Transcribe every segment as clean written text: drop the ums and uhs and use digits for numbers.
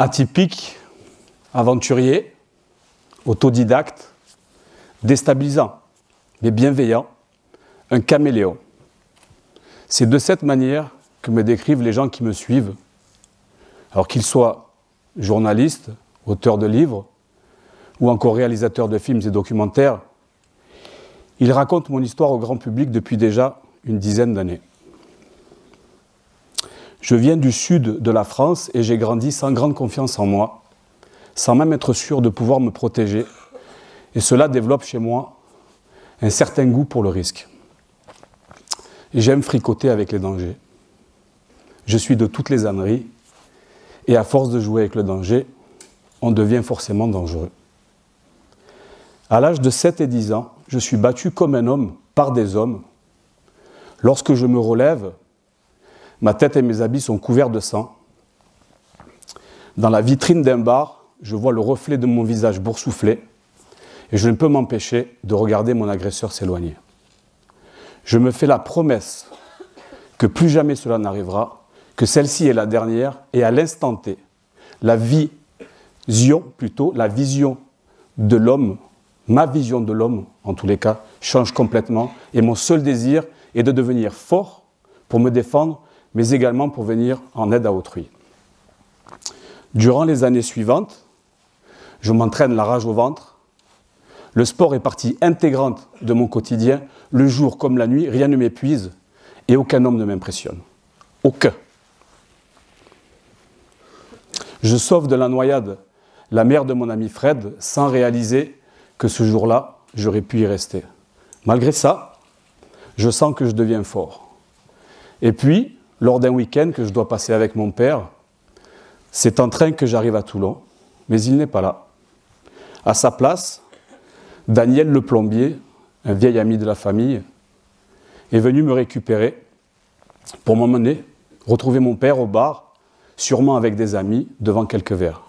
Atypique, aventurier, autodidacte, déstabilisant, mais bienveillant, un caméléon. C'est de cette manière que me décrivent les gens qui me suivent, alors qu'ils soient journalistes, auteurs de livres, ou encore réalisateurs de films et documentaires. Ils racontent mon histoire au grand public depuis déjà une dizaine d'années. Je viens du sud de la France et j'ai grandi sans grande confiance en moi, sans même être sûr de pouvoir me protéger. Et cela développe chez moi un certain goût pour le risque. J'aime fricoter avec les dangers. Je suis de toutes les âneries et à force de jouer avec le danger, on devient forcément dangereux. À l'âge de 7 et 10 ans, je suis battu comme un homme par des hommes. Lorsque je me relève, ma tête et mes habits sont couverts de sang. Dans la vitrine d'un bar, je vois le reflet de mon visage boursouflé et je ne peux m'empêcher de regarder mon agresseur s'éloigner. Je me fais la promesse que plus jamais cela n'arrivera, que celle-ci est la dernière et à l'instant T, la vision de l'homme, ma vision de l'homme, en tous les cas, change complètement et mon seul désir est de devenir fort pour me défendre, mais également pour venir en aide à autrui. Durant les années suivantes, je m'entraîne la rage au ventre. Le sport est partie intégrante de mon quotidien. Le jour comme la nuit, rien ne m'épuise et aucun homme ne m'impressionne. Aucun. Je sauve de la noyade la mère de mon ami Fred sans réaliser que ce jour-là, j'aurais pu y rester. Malgré ça, je sens que je deviens fort. Et puis, lors d'un week-end que je dois passer avec mon père, c'est en train que j'arrive à Toulon, mais il n'est pas là. À sa place, Daniel le plombier, un vieil ami de la famille, est venu me récupérer pour m'emmener retrouver mon père au bar, sûrement avec des amis, devant quelques verres.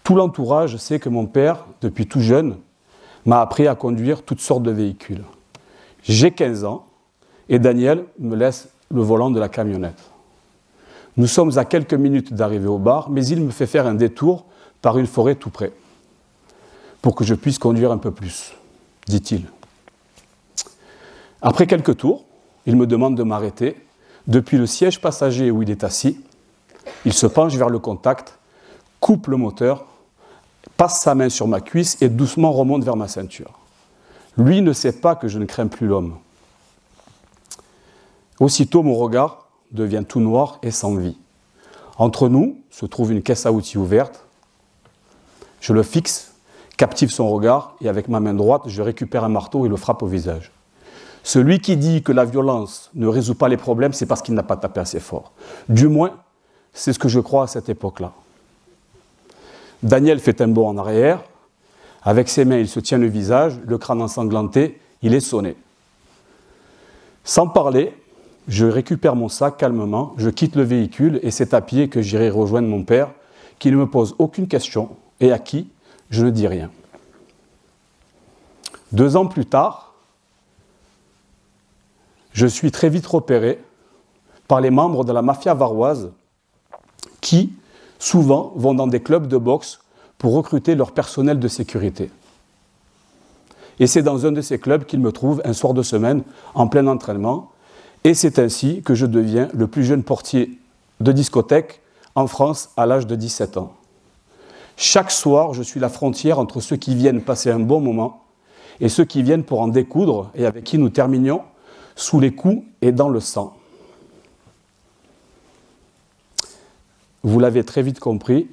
Tout l'entourage sait que mon père, depuis tout jeune, m'a appris à conduire toutes sortes de véhicules. J'ai 15 ans et Daniel me laisse le volant de la camionnette. Nous sommes à quelques minutes d'arriver au bar, mais il me fait faire un détour par une forêt tout près, pour que je puisse conduire un peu plus, dit-il. Après quelques tours, il me demande de m'arrêter. Depuis le siège passager où il est assis, il se penche vers le contact, coupe le moteur, passe sa main sur ma cuisse et doucement remonte vers ma ceinture. Lui ne sait pas que je ne crains plus l'homme. Aussitôt, mon regard devient tout noir et sans vie. Entre nous se trouve une caisse à outils ouverte. Je le fixe, captive son regard et avec ma main droite, je récupère un marteau et le frappe au visage. Celui qui dit que la violence ne résout pas les problèmes, c'est parce qu'il n'a pas tapé assez fort. Du moins, c'est ce que je crois à cette époque-là. Daniel fait un bond en arrière. Avec ses mains, il se tient le visage, le crâne ensanglanté, il est sonné. Sans parler, je récupère mon sac calmement, je quitte le véhicule et c'est à pied que j'irai rejoindre mon père, qui ne me pose aucune question et à qui je ne dis rien. 2 ans plus tard, je suis très vite repéré par les membres de la mafia varoise qui, souvent, vont dans des clubs de boxe pour recruter leur personnel de sécurité. Et c'est dans un de ces clubs qu'ils me trouvent un soir de semaine en plein entraînement. Et c'est ainsi que je deviens le plus jeune portier de discothèque en France à l'âge de 17 ans. Chaque soir, je suis la frontière entre ceux qui viennent passer un bon moment et ceux qui viennent pour en découdre et avec qui nous terminions sous les coups et dans le sang. Vous l'avez très vite compris,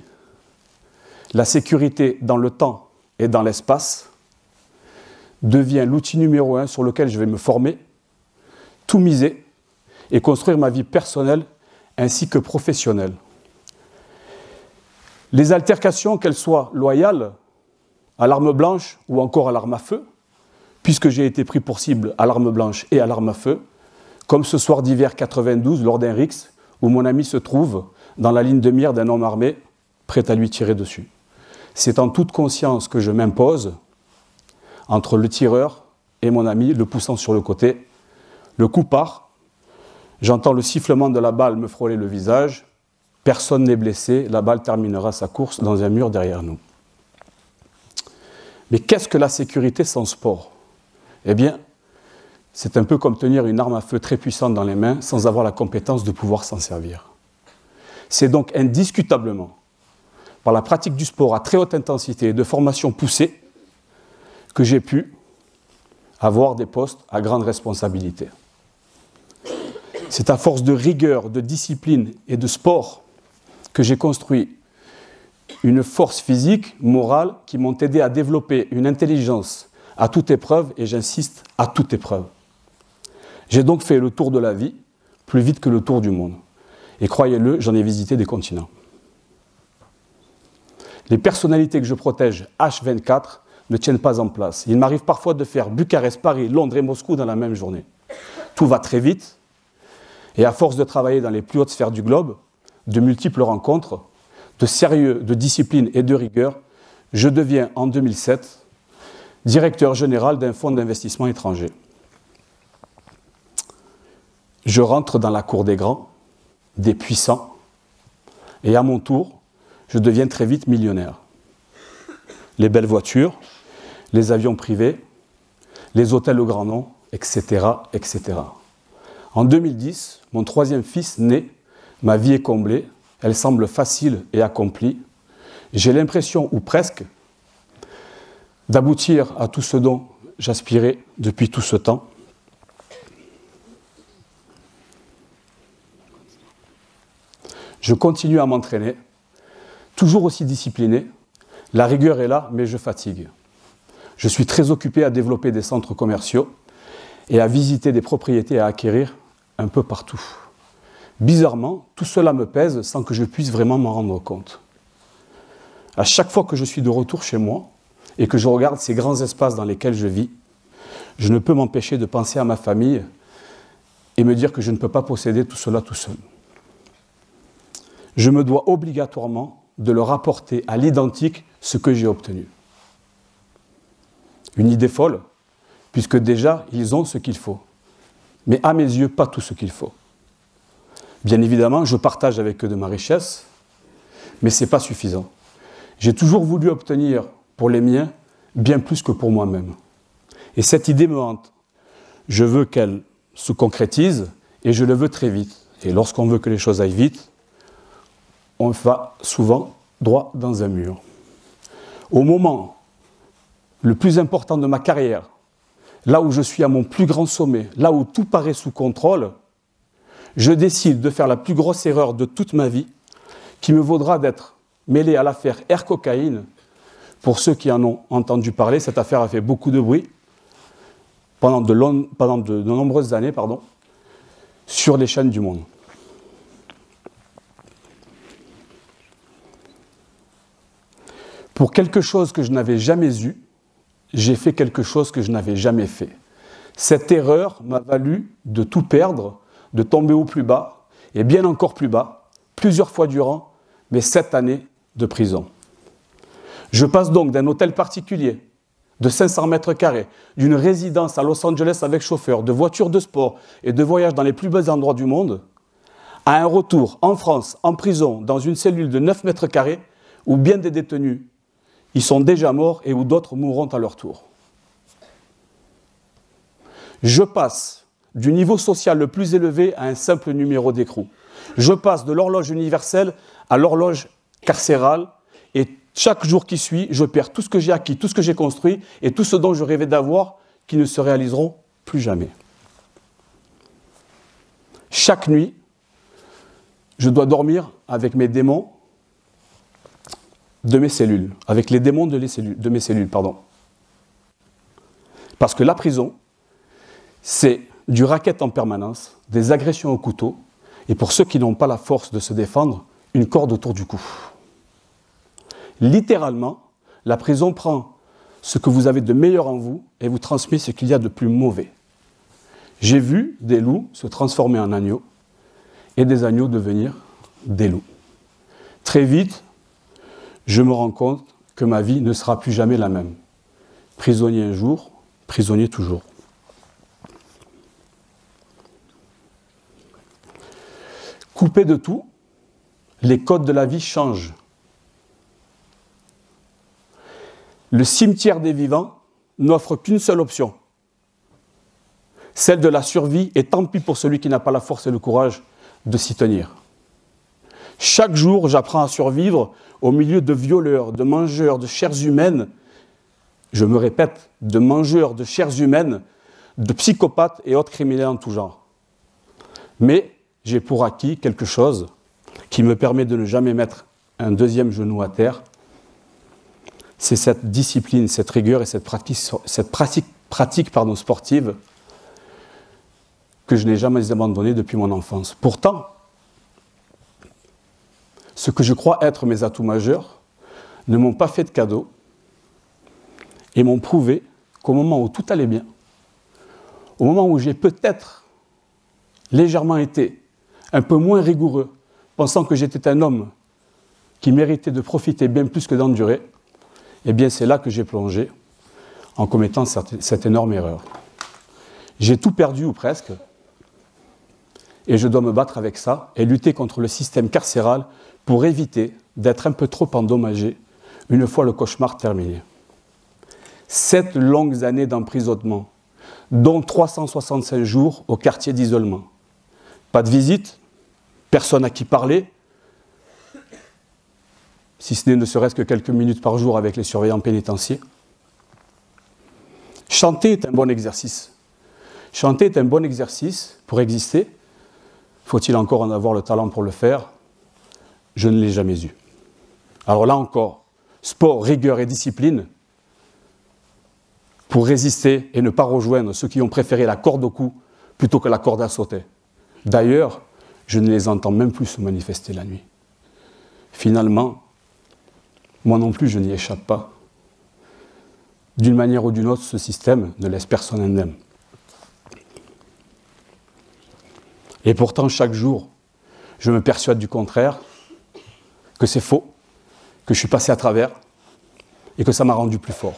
la sécurité dans le temps et dans l'espace devient l'outil numéro 1 sur lequel je vais me former, tout miser et construire ma vie personnelle ainsi que professionnelle. Les altercations, qu'elles soient loyales, à l'arme blanche ou encore à l'arme à feu, puisque j'ai été pris pour cible à l'arme blanche et à l'arme à feu, comme ce soir d'hiver 92 lors d'un rixe où mon ami se trouve dans la ligne de mire d'un homme armé prêt à lui tirer dessus. C'est en toute conscience que je m'impose entre le tireur et mon ami, le poussant sur le côté. Le coup part, j'entends le sifflement de la balle me frôler le visage, Personne n'est blessé, la balle terminera sa course dans un mur derrière nous. Mais qu'est-ce que la sécurité sans sport? Eh bien, c'est un peu comme tenir une arme à feu très puissante dans les mains sans avoir la compétence de pouvoir s'en servir. C'est donc indiscutablement par la pratique du sport à très haute intensité et de formation poussée que j'ai pu avoir des postes à grande responsabilité. C'est à force de rigueur, de discipline et de sport que j'ai construit une force physique, morale, qui m'ont aidé à développer une intelligence à toute épreuve, et j'insiste, à toute épreuve. J'ai donc fait le tour de la vie plus vite que le tour du monde. Et croyez-le, j'en ai visité des continents. Les personnalités que je protège H24 ne tiennent pas en place. Il m'arrive parfois de faire Bucarest, Paris, Londres et Moscou dans la même journée. Tout va très vite, et à force de travailler dans les plus hautes sphères du globe, de multiples rencontres, de sérieux, de discipline et de rigueur, je deviens en 2007 directeur général d'un fonds d'investissement étranger. Je rentre dans la cour des grands, des puissants, et à mon tour, je deviens très vite millionnaire. Les belles voitures, les avions privés, les hôtels au grand nom, etc., etc. En 2010, mon troisième fils naît, ma vie est comblée, elle semble facile et accomplie. J'ai l'impression, ou presque, d'aboutir à tout ce dont j'aspirais depuis tout ce temps. Je continue à m'entraîner, toujours aussi discipliné. La rigueur est là, mais je fatigue. Je suis très occupé à développer des centres commerciaux et à visiter des propriétés à acquérir un peu partout. Bizarrement, tout cela me pèse sans que je puisse vraiment m'en rendre compte. À chaque fois que je suis de retour chez moi et que je regarde ces grands espaces dans lesquels je vis, je ne peux m'empêcher de penser à ma famille et me dire que je ne peux pas posséder tout cela tout seul. Je me dois obligatoirement de leur apporter à l'identique ce que j'ai obtenu. Une idée folle, puisque déjà, ils ont ce qu'il faut. Mais à mes yeux, pas tout ce qu'il faut. Bien évidemment, je partage avec eux de ma richesse, mais ce n'est pas suffisant. J'ai toujours voulu obtenir pour les miens bien plus que pour moi-même. Et cette idée me hante. Je veux qu'elle se concrétise et je le veux très vite. Et lorsqu'on veut que les choses aillent vite, on va souvent droit dans un mur. Au moment le plus important de ma carrière, là où je suis à mon plus grand sommet, là où tout paraît sous contrôle, je décide de faire la plus grosse erreur de toute ma vie, qui me vaudra d'être mêlé à l'affaire Air Cocaïne. Pour ceux qui en ont entendu parler, cette affaire a fait beaucoup de bruit pendant de nombreuses années, sur les chaînes du monde. Pour quelque chose que je n'avais jamais eu, j'ai fait quelque chose que je n'avais jamais fait. Cette erreur m'a valu de tout perdre, de tomber au plus bas, et bien encore plus bas, plusieurs fois durant mes 7 années de prison. Je passe donc d'un hôtel particulier de 500 mètres carrés, d'une résidence à Los Angeles avec chauffeur, de voitures de sport et de voyages dans les plus beaux endroits du monde, à un retour en France, en prison, dans une cellule de 9 mètres carrés, où bien des détenus y sont déjà morts et où d'autres mourront à leur tour. Je passe du niveau social le plus élevé à un simple numéro d'écrou. Je passe de l'horloge universelle à l'horloge carcérale et chaque jour qui suit, je perds tout ce que j'ai acquis, tout ce que j'ai construit et tout ce dont je rêvais d'avoir qui ne se réaliseront plus jamais. Chaque nuit, je dois dormir avec mes démons de mes cellules, avec les démons de mes cellules. Parce que la prison, c'est du racket en permanence, des agressions au couteau, et pour ceux qui n'ont pas la force de se défendre, une corde autour du cou. Littéralement, la prison prend ce que vous avez de meilleur en vous et vous transmet ce qu'il y a de plus mauvais. J'ai vu des loups se transformer en agneaux et des agneaux devenir des loups. Très vite, je me rends compte que ma vie ne sera plus jamais la même. Prisonnier un jour, prisonnier toujours. Coupé de tout, Les codes de la vie changent. Le cimetière des vivants n'offre qu'une seule option, celle de la survie, et tant pis pour celui qui n'a pas la force et le courage de s'y tenir. Chaque jour, j'apprends à survivre au milieu de violeurs, de mangeurs de chairs humaines, je me répète, de mangeurs de chairs humaines, de psychopathes et autres criminels en tout genre. Mais j'ai pour acquis quelque chose qui me permet de ne jamais mettre un deuxième genou à terre. C'est cette discipline, cette rigueur et cette pratique sportive que je n'ai jamais abandonnée depuis mon enfance. Pourtant, ce que je crois être mes atouts majeurs ne m'ont pas fait de cadeau et m'ont prouvé qu'au moment où tout allait bien, au moment où j'ai peut-être légèrement été un peu moins rigoureux, pensant que j'étais un homme qui méritait de profiter bien plus que d'endurer, eh bien c'est là que j'ai plongé en commettant cette énorme erreur. J'ai tout perdu ou presque, et je dois me battre avec ça et lutter contre le système carcéral pour éviter d'être un peu trop endommagé une fois le cauchemar terminé. 7 longues années d'emprisonnement, dont 365 jours au quartier d'isolement. Pas de visite, personne à qui parler, si ce n'est ne serait-ce que quelques minutes par jour avec les surveillants pénitentiaires. Chanter est un bon exercice. Chanter est un bon exercice pour exister. Faut-il encore en avoir le talent pour le faire? Je ne l'ai jamais eu. Alors là encore, sport, rigueur et discipline pour résister et ne pas rejoindre ceux qui ont préféré la corde au cou plutôt que la corde à sauter. D'ailleurs, je ne les entends même plus se manifester la nuit. Finalement, moi non plus, je n'y échappe pas. D'une manière ou d'une autre, ce système ne laisse personne indemne. Et pourtant, chaque jour, je me persuade du contraire, que c'est faux, que je suis passé à travers et que ça m'a rendu plus fort.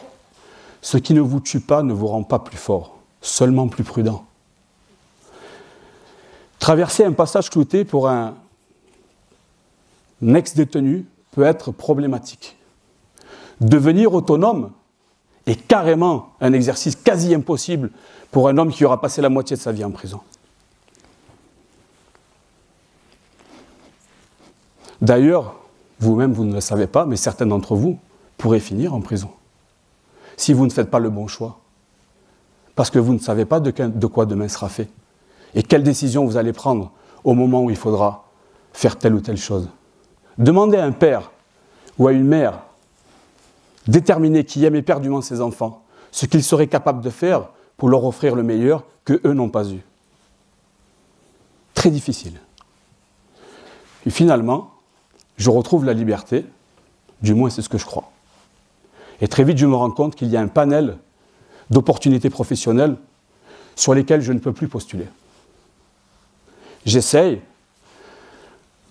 Ce qui ne vous tue pas ne vous rend pas plus fort, seulement plus prudent. Traverser un passage clouté pour un ex-détenu peut être problématique. Devenir autonome est carrément un exercice quasi impossible pour un homme qui aura passé la moitié de sa vie en prison. D'ailleurs, vous-même, vous ne le savez pas, mais certains d'entre vous pourraient finir en prison si vous ne faites pas le bon choix. Parce que vous ne savez pas de quoi demain sera fait. Et quelle décision vous allez prendre au moment où il faudra faire telle ou telle chose. Demandez à un père ou à une mère déterminée qui aime éperdument ses enfants ce qu'ils seraient capables de faire pour leur offrir le meilleur qu'eux n'ont pas eu. Très difficile. Et finalement, je retrouve la liberté, du moins c'est ce que je crois. Et très vite, je me rends compte qu'il y a un panel d'opportunités professionnelles sur lesquelles je ne peux plus postuler. J'essaye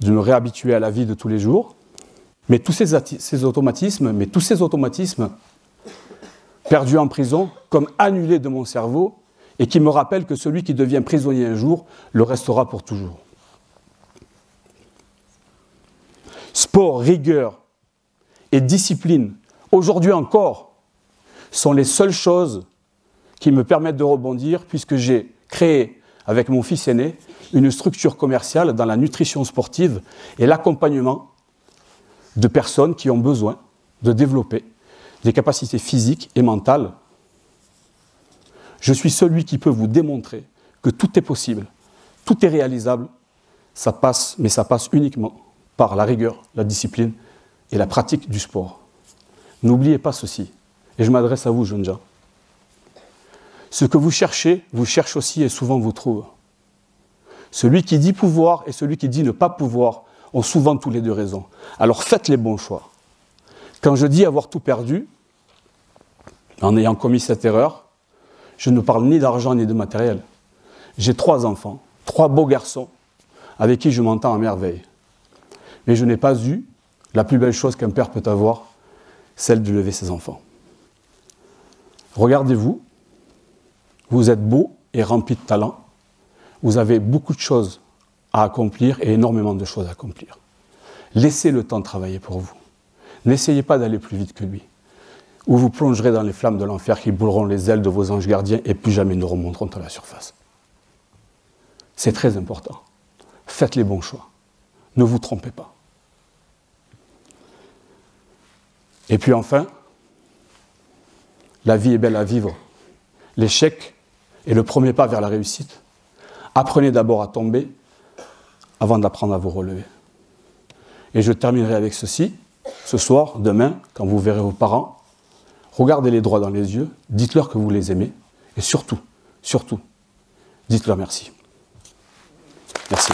de me réhabituer à la vie de tous les jours, mais tous ces automatismes perdus en prison, comme annulés de mon cerveau, et qui me rappellent que celui qui devient prisonnier un jour le restera pour toujours. Sport, rigueur et discipline, aujourd'hui encore, sont les seules choses qui me permettent de rebondir puisque j'ai créé, avec mon fils aîné, une structure commerciale dans la nutrition sportive et l'accompagnement de personnes qui ont besoin de développer des capacités physiques et mentales. Je suis celui qui peut vous démontrer que tout est possible, tout est réalisable, mais ça passe uniquement par la rigueur, la discipline et la pratique du sport. N'oubliez pas ceci, et je m'adresse à vous, jeunes gens. Ce que vous cherchez aussi et souvent vous trouve. Celui qui dit pouvoir et celui qui dit ne pas pouvoir ont souvent tous les deux raison. Alors faites les bons choix. Quand je dis avoir tout perdu, en ayant commis cette erreur, je ne parle ni d'argent ni de matériel. J'ai 3 enfants, 3 beaux garçons, avec qui je m'entends à merveille. Mais je n'ai pas eu la plus belle chose qu'un père peut avoir, celle de lever ses enfants. Regardez-vous, vous êtes beau et rempli de talent, vous avez beaucoup de choses à accomplir et énormément de choses à accomplir. Laissez le temps travailler pour vous. N'essayez pas d'aller plus vite que lui, ou vous plongerez dans les flammes de l'enfer qui brûleront les ailes de vos anges gardiens et plus jamais ne remonteront à la surface. C'est très important. Faites les bons choix. Ne vous trompez pas. Et puis enfin, la vie est belle à vivre. L'échec est le premier pas vers la réussite. Apprenez d'abord à tomber avant d'apprendre à vous relever. Et je terminerai avec ceci. Ce soir, demain, quand vous verrez vos parents, regardez-les droit dans les yeux, dites-leur que vous les aimez et surtout, dites-leur merci. Merci.